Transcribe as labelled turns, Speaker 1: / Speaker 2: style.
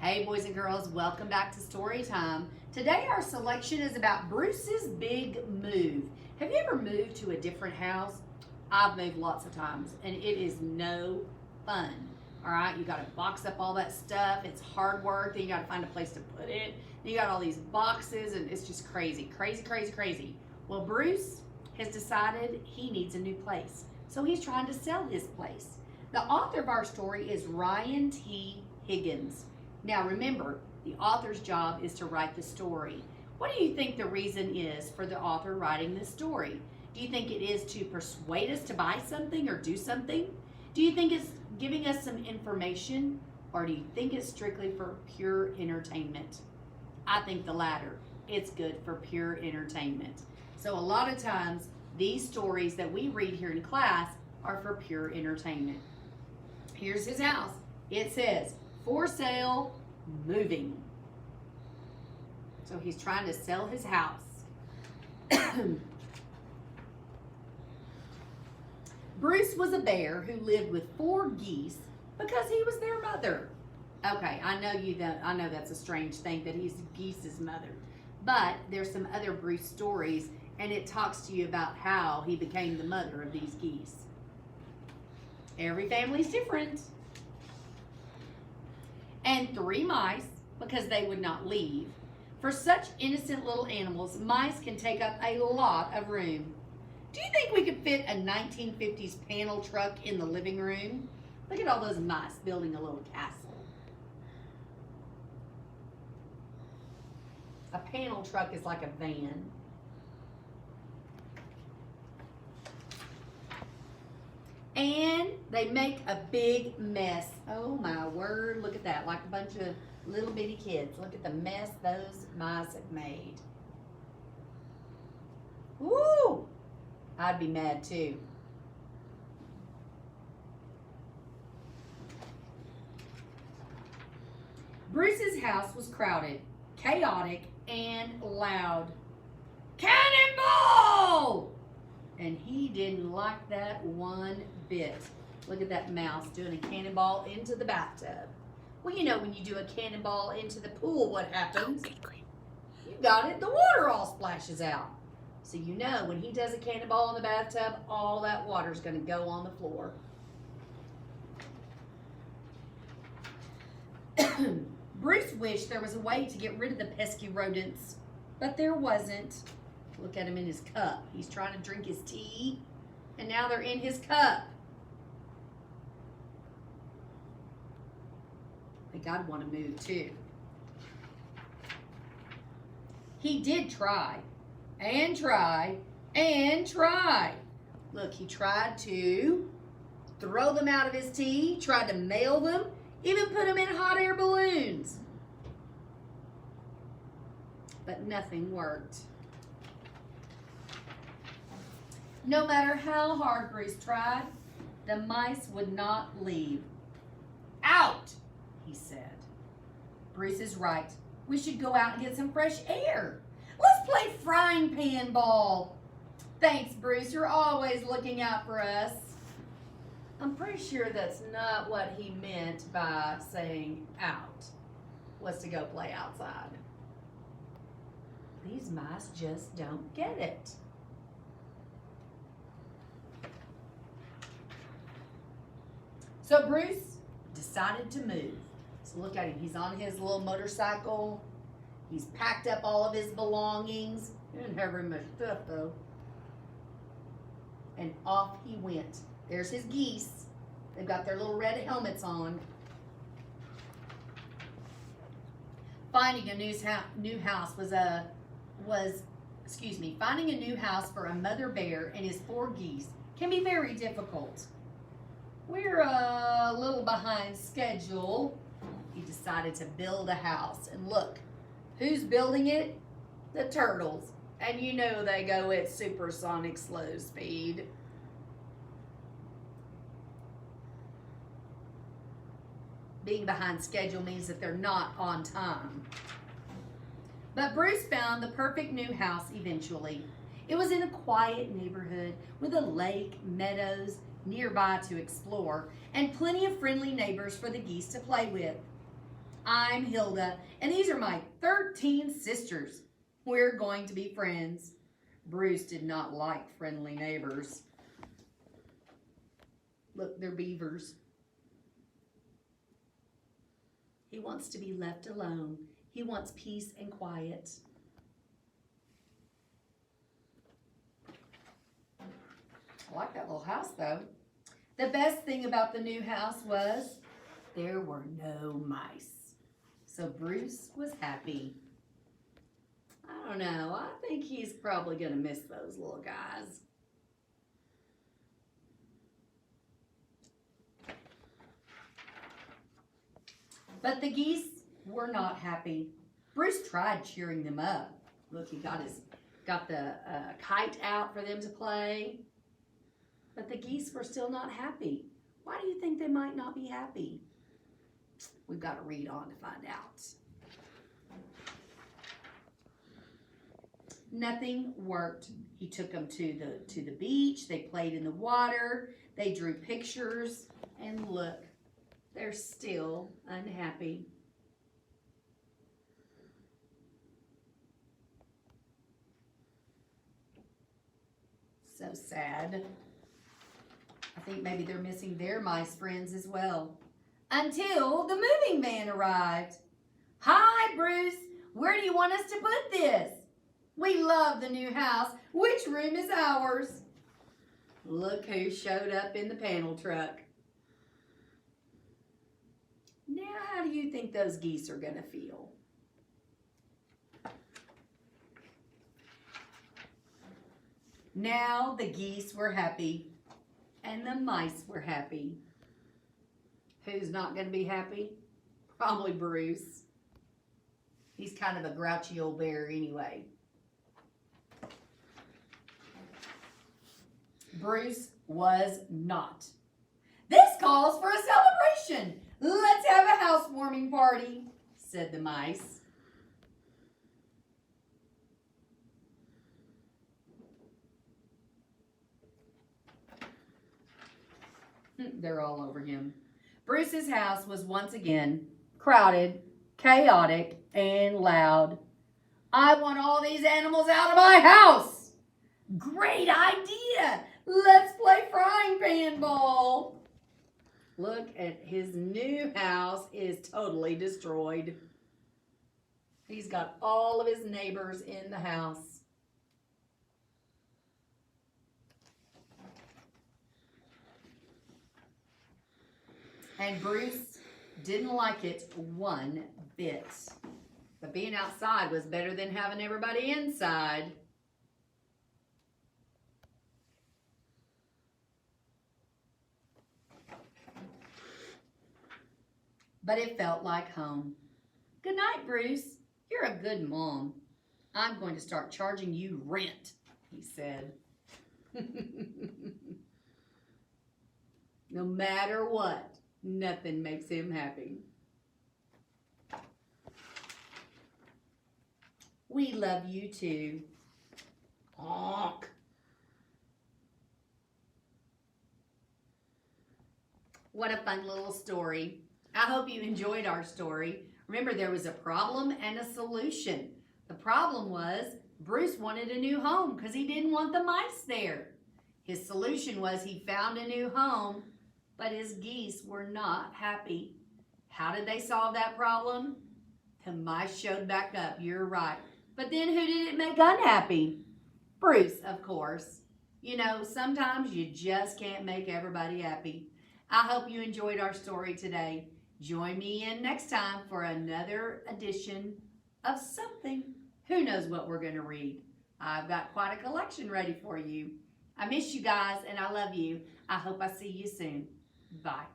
Speaker 1: Hey boys and girls, welcome back to Story Time. Today our selection is about Bruce's big move. Have you ever moved to a different house? I've moved lots of times and it is no fun. All right, you got to box up all that stuff. It's hard work. Then you got to find a place to put it. Then you got all these boxes and it's just crazy, crazy, crazy, crazy. Well, Bruce has decided he needs a new place. So he's trying to sell his place. The author of our story is Ryan T. Higgins. Now remember, the author's job is to write the story. What do you think the reason is for the author writing this story? Do you think it is to persuade us to buy something or do something? Do you think it's giving us some information, or do you think it's strictly for pure entertainment? I think the latter. It's good for pure entertainment. So a lot of times, these stories that we read here in class are for pure entertainment. Here's his house. It says, for sale, moving. So he's trying to sell his house. Bruce was a bear who lived with 4 geese because he was their mother. Okay, I know that's a strange thing that he's geese's mother. But there's some other Bruce stories, and it talks to you about how he became the mother of these geese. Every family's different. And 3 mice, because they would not leave. For such innocent little animals, mice can take up a lot of room. Do you think we could fit a 1950s panel truck in the living room? Look at all those mice building a little castle. A panel truck is like a van. And they make a big mess. Oh my word, look at that. Like a bunch of little bitty kids. Look at the mess those mice have made. Woo! I'd be mad too. Bruce's house was crowded, chaotic, and loud. Cannonball! And he didn't like that one bit. Look at that mouse doing a cannonball into the bathtub. Well, you know when you do a cannonball into the pool, what happens? You got it, the water all splashes out. So you know when he does a cannonball in the bathtub, all that water's going to go on the floor. Bruce wished there was a way to get rid of the pesky rodents, but there wasn't. Look at him in his cup. He's trying to drink his tea, and now they're in his cup. I think I'd want to move too. He did try, and try, and try. Look, he tried to throw them out of his tea, tried to mail them, even put them in hot air balloons. But nothing worked. No matter how hard Bruce tried, the mice would not leave. Out, he said. Bruce is right. We should go out and get some fresh air. Let's play frying pan ball. Thanks, Bruce. You're always looking out for us. I'm pretty sure that's not what he meant by saying out, was to go play outside. These mice just don't get it. So Bruce decided to move. So look at him. He's on his little motorcycle. He's packed up all of his belongings. He didn't have very much stuff though. And off he went. There's his geese. They've got their little red helmets on. Finding a new house finding a new house for a mother bear and his 4 geese can be very difficult. We're a little behind schedule. He decided to build a house. And look, who's building it? The turtles. And you know they go at supersonic slow speed. Being behind schedule means that they're not on time. But Bruce found the perfect new house eventually. It was in a quiet neighborhood with a lake, meadows, nearby to explore, and plenty of friendly neighbors for the geese to play with. I'm Hilda, and these are my 13 sisters. We're going to be friends. Bruce did not like friendly neighbors. Look, they're beavers. He wants to be left alone. He wants peace and quiet. I like that little house, though. The best thing about the new house was there were no mice. So Bruce was happy. I don't know. I think he's probably going to miss those little guys. But the geese were not happy. Bruce tried cheering them up. Look, he got the kite out for them to play. But the geese were still not happy. Why do you think they might not be happy? We've got to read on to find out. Nothing worked. He took them to the beach. They played in the water. They drew pictures. And look, they're still unhappy. So sad. I think maybe they're missing their mice friends as well. Until the moving van arrived. Hi, Bruce. Where do you want us to put this? We love the new house. Which room is ours? Look who showed up in the panel truck. Now, how do you think those geese are going to feel? Now the geese were happy and the mice were happy. Who's not going to be happy? Probably Bruce. He's kind of a grouchy old bear anyway. Bruce was not. This calls for a celebration. Let's have a housewarming party, said the mice. They're all over him. Bruce's house was once again crowded, chaotic, and loud. I want all these animals out of my house. Great idea. Let's play frying pan ball. Look at his new house is totally destroyed. He's got all of his neighbors in the house. And Bruce didn't like it one bit. But being outside was better than having everybody inside. But it felt like home. Good night, Bruce. You're a good mom. I'm going to start charging you rent, he said. No matter what, nothing makes him happy. We love you too. Honk. What a fun little story. I hope you enjoyed our story. Remember, there was a problem and a solution. The problem was Bruce wanted a new home because he didn't want the mice there. His solution was he found a new home, but his geese were not happy. How did they solve that problem? The mice showed back up, you're right. But then who did it make unhappy? Bruce, of course. You know, sometimes you just can't make everybody happy. I hope you enjoyed our story today. Join me in next time for another edition of something. Who knows what we're going to read? I've got quite a collection ready for you. I miss you guys and I love you. I hope I see you soon. Bye.